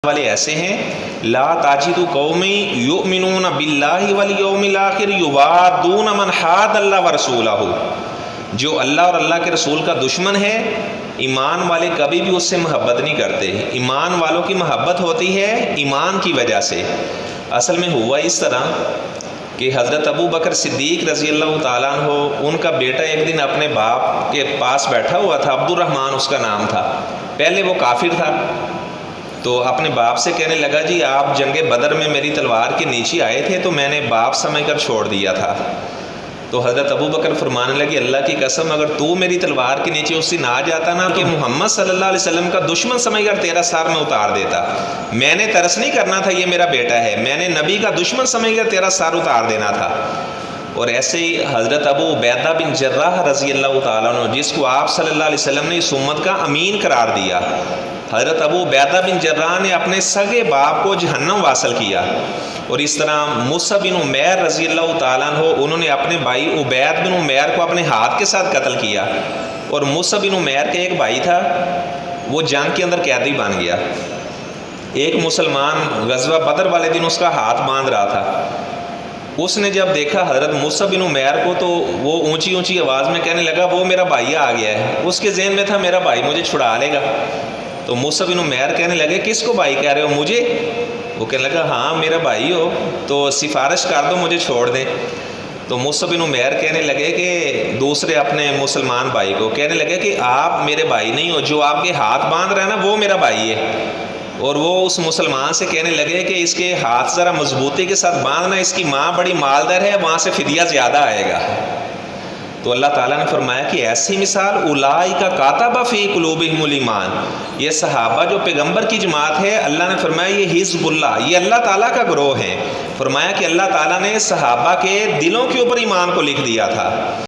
والے ایسے ہیں لا تاجد قومی یؤمنون باللہ والیوم الاخر یوادون من حاد اللہ ورسولہ، جو اللہ اور اللہ کے رسول کا دشمن ہے ایمان والے کبھی بھی اس سے محبت نہیں کرتے۔ ایمان والوں کی محبت ہوتی ہے ایمان کی وجہ سے۔ اصل میں ہوا اس طرح کہ حضرت ابو بکر صدیق رضی اللہ تعالیٰ عنہ، ان کا بیٹا ایک دن اپنے باپ کے پاس بیٹھا ہوا تھا، عبد الرحمن اس کا نام تھا، پہلے وہ کافر تھا، تو اپنے باپ سے کہنے لگا جی آپ جنگ بدر میں میری تلوار کے نیچے آئے تھے تو میں نے باپ سمجھ کر چھوڑ دیا تھا۔ تو حضرت ابو بکر فرمانے لگے اللہ کی قسم اگر تو میری تلوار کے نیچے اس دن آ جاتا نا کہ محمد صلی اللہ علیہ وسلم کا دشمن سمجھ کر تیرا سر میں اتار دیتا۔ میں نے ترس نہیں کرنا تھا یہ میرا بیٹا ہے، میں نے نبی کا دشمن سمجھ کر تیرا سر اتار دینا تھا۔ اور ایسے ہی حضرت ابو عبیدہ بن جراح رضی اللہ تعالیٰ عنہ، جس کو آپ صلی اللہ علیہ وسلم نے اس امت کا امین قرار دیا، حضرت ابو عبیدہ بن جراح نے اپنے سگے باپ کو جہنم واصل کیا۔ اور اس طرح مصعب بن عمیر رضی اللہ تعالیٰ عنہ، انہوں نے اپنے بھائی عبید بن عمیر کو اپنے ہاتھ کے ساتھ قتل کیا۔ اور مصعب بن عمیر کا ایک بھائی تھا، وہ جنگ کے اندر قیدی بن گیا۔ ایک مسلمان غزوہ بدر والے دن اس کا ہاتھ باندھ رہا تھا، اس نے جب دیکھا حضرت مصعب بن عمیر کو تو وہ اونچی اونچی آواز میں کہنے لگا وہ میرا بھائی آ گیا ہے۔ اس کے ذہن میں تھا میرا بھائی مجھے چھڑا لے گا۔ تو مصعب بن عمیر کہنے لگے کس کو بھائی کہہ رہے ہو، مجھے؟ وہ کہنے لگا ہاں میرا بھائی ہو تو سفارش کر دو مجھے چھوڑ دیں۔ تو مصعب بن عمیر کہنے لگے کہ دوسرے اپنے مسلمان بھائی کو کہنے لگے کہ آپ میرے بھائی نہیں ہو، جو آپ کے ہاتھ باندھ رہا ہے نا وہ میرا بھائی ہے۔ اور وہ اس مسلمان سے کہنے لگے کہ اس کے ہاتھ ذرا مضبوطی کے ساتھ باندھنا، اس کی ماں بڑی مالدار ہے، وہاں سے فدیہ زیادہ آئے گا۔ تو اللہ تعالیٰ نے فرمایا کہ ایسی مثال اولئک کاتب فی قلوبہم الایمان، یہ صحابہ جو پیغمبر کی جماعت ہے، اللہ نے فرمایا یہ حزب اللہ، یہ اللہ تعالیٰ کا گروہ ہے۔ فرمایا کہ اللہ تعالیٰ نے صحابہ کے دلوں کے اوپر ایمان کو لکھ دیا تھا۔